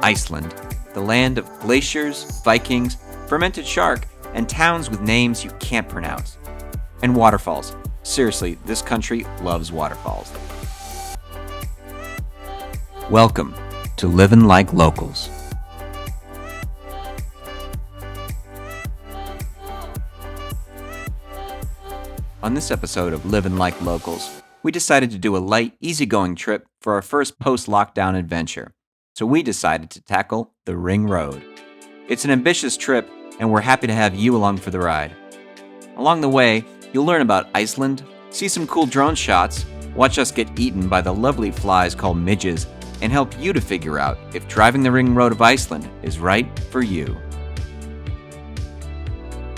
Iceland, the land of glaciers, Vikings, fermented shark, and towns with names you can't pronounce. And waterfalls. Seriously, this country loves waterfalls. Welcome to Livin Like Locals. On this episode of Livin Like Locals, we decided to do a light, easygoing trip for our first post-lockdown adventure. So we decided to tackle the Ring Road. It's an ambitious trip, and we're happy to have you along for the ride. Along the way, you'll learn about Iceland, see some cool drone shots, watch us get eaten by the lovely flies called midges, and help you to figure out if driving the Ring Road of Iceland is right for you.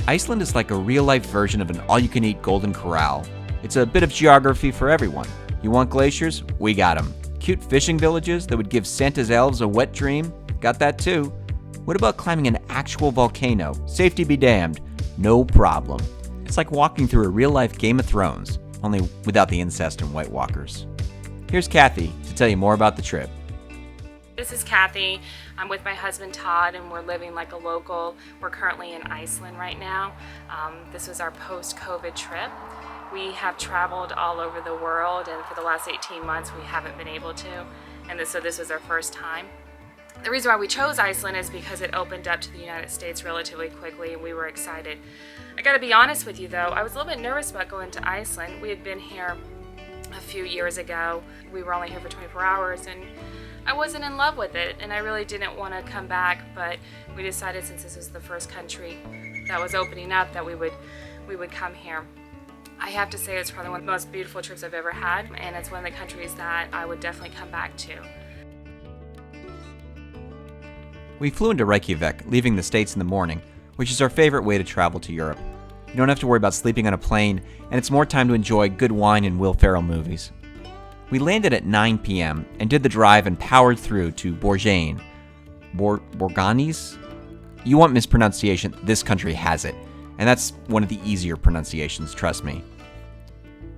Iceland is like a real-life version of an all-you-can-eat Golden Corral. It's a bit of geography for everyone. You want glaciers? We got them. Cute fishing villages that would give Santa's elves a wet dream? Got that too. What about climbing an actual volcano? Safety be damned. No problem. It's like walking through a real-life Game of Thrones, only without the incest and White Walkers. Here's Kathy to tell you more about the trip. This is Kathy. I'm with my husband Todd, and we're living like a local. We're currently in Iceland right now. This was our post-COVID trip. We have traveled all over the world, and for the last 18 months we haven't been able to, and so this was our first time. The reason why we chose Iceland is because it opened up to the United States relatively quickly, and we were excited. I gotta be honest with you though, I was a little bit nervous about going to Iceland. We had been here a few years ago. We were only here for 24 hours, and I wasn't in love with it, and I really didn't want to come back, but we decided since this was the first country that was opening up that we would come here. I have to say it's probably one of the most beautiful trips I've ever had, and it's one of the countries that I would definitely come back to. We flew into Reykjavik, leaving the States in the morning, which is our favorite way to travel to Europe. You don't have to worry about sleeping on a plane, and it's more time to enjoy good wine and Will Ferrell movies. We landed at 9 p.m. and did the drive and powered through to Borgarnes. Borgarnes? You want mispronunciation, this country has it. And that's one of the easier pronunciations, trust me.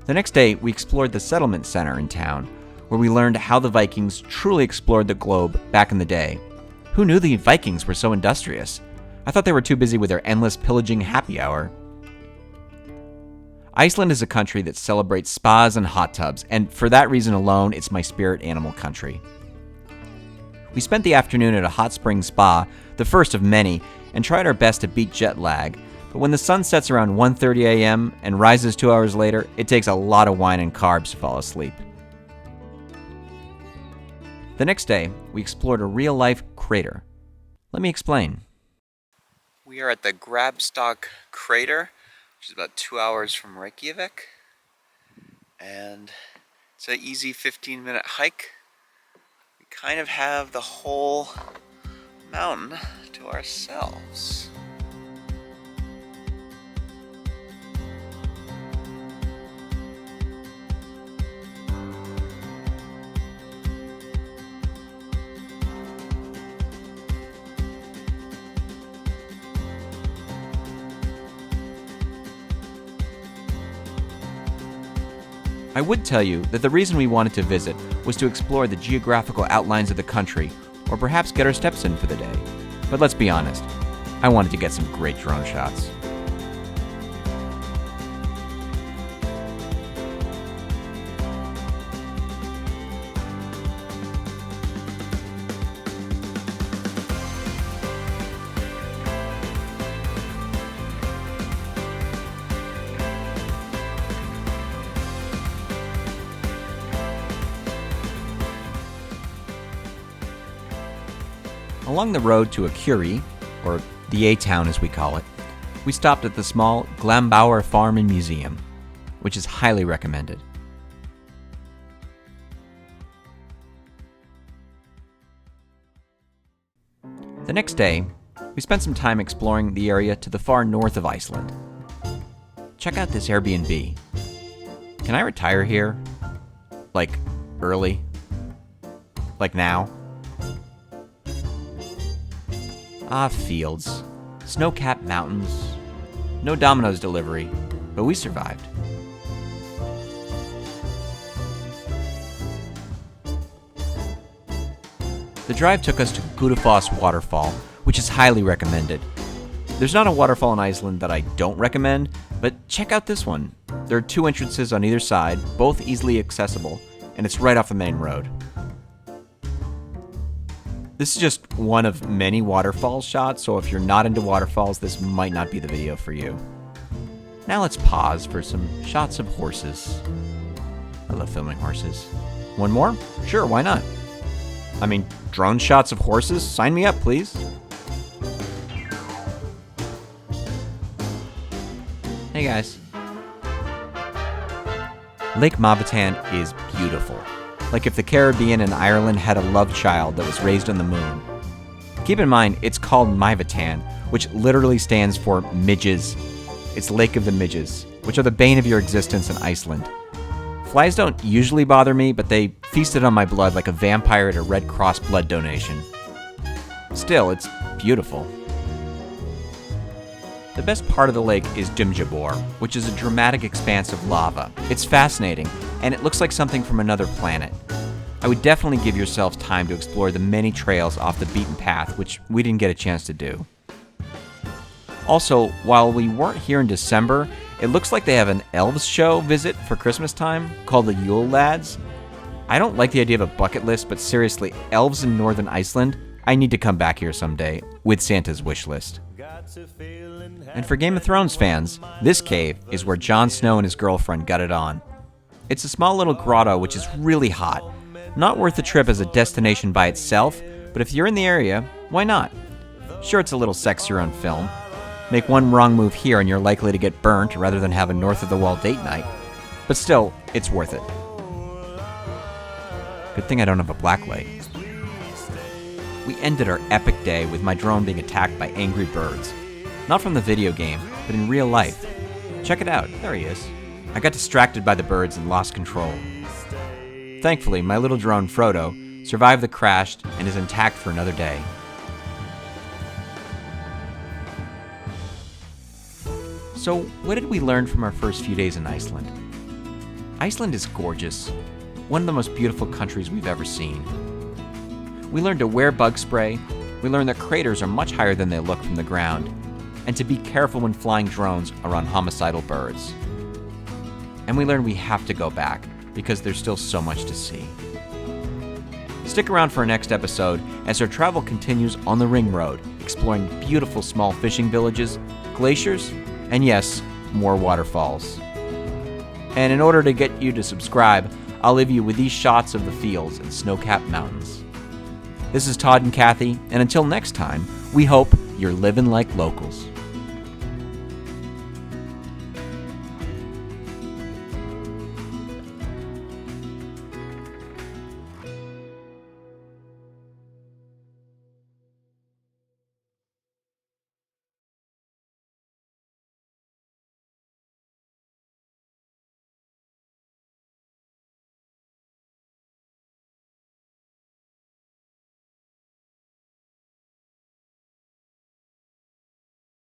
The next day, we explored the settlement center in town, where we learned how the Vikings truly explored the globe back in the day. Who knew the Vikings were so industrious? I thought they were too busy with their endless pillaging happy hour. Iceland is a country that celebrates spas and hot tubs, and for that reason alone, it's my spirit animal country. We spent the afternoon at a hot spring spa, the first of many, and tried our best to beat jet lag. But when the sun sets around 1:30 a.m. and rises 2 hours later, it takes a lot of wine and carbs to fall asleep. The next day, we explored a real-life crater. Let me explain. We are at the Grabstock Crater, which is about 2 hours from Reykjavik. And it's an easy 15-minute hike. We kind of have the whole mountain to ourselves. I would tell you that the reason we wanted to visit was to explore the geographical outlines of the country, or perhaps get our steps in for the day. But let's be honest, I wanted to get some great drone shots. Along the road to Akureyri, or the A-Town as we call it, we stopped at the small Glambauer Farm and Museum, which is highly recommended. The next day, we spent some time exploring the area to the far north of Iceland. Check out this Airbnb. Can I retire here? Like, early? Like now? Ah, fields. Snow-capped mountains. No Domino's delivery, but we survived. The drive took us to Gudafoss Waterfall, which is highly recommended. There's not a waterfall in Iceland that I don't recommend, but check out this one. There are 2 entrances on either side, both easily accessible, and it's right off the main road. This is just one of many waterfall shots, so if you're not into waterfalls, this might not be the video for you. Now let's pause for some shots of horses. I love filming horses. One more? Sure, why not? I mean, drone shots of horses? Sign me up, please. Hey guys. Lake Myvatn is beautiful. Like if the Caribbean and Ireland had a love child that was raised on the moon. Keep in mind, it's called Myvatn, which literally stands for midges. It's Lake of the Midges, which are the bane of your existence in Iceland. Flies don't usually bother me, but they feasted on my blood like a vampire at a Red Cross blood donation. Still, it's beautiful. The best part of the lake is Dimmuborgir, which is a dramatic expanse of lava. It's fascinating, and it looks like something from another planet. I would definitely give yourselves time to explore the many trails off the beaten path, which we didn't get a chance to do. Also, while we weren't here in December, it looks like they have an elves show visit for Christmas time called the Yule Lads. I don't like the idea of a bucket list, but seriously, elves in northern Iceland, I need to come back here someday with Santa's wish list. And for Game of Thrones fans, this cave is where Jon Snow and his girlfriend got it on. It's a small little grotto which is really hot. Not worth the trip as a destination by itself, but if you're in the area, why not? Sure, it's a little sexier on film. Make one wrong move here and you're likely to get burnt rather than have a north-of-the-wall date night. But still, it's worth it. Good thing I don't have a blacklight. We ended our epic day with my drone being attacked by angry birds. Not from the video game, but in real life. Check it out, there he is. I got distracted by the birds and lost control. Thankfully, my little drone, Frodo, survived the crash and is intact for another day. So, what did we learn from our first few days in Iceland? Iceland is gorgeous, one of the most beautiful countries we've ever seen. We learned to wear bug spray, we learned that craters are much higher than they look from the ground, and to be careful when flying drones around homicidal birds. And we learned we have to go back, because there's still so much to see. Stick around for our next episode as our travel continues on the Ring Road, exploring beautiful small fishing villages, glaciers, and yes, more waterfalls. And in order to get you to subscribe, I'll leave you with these shots of the fields and snow-capped mountains. This is Todd and Kathy, and until next time, we hope you're living like locals.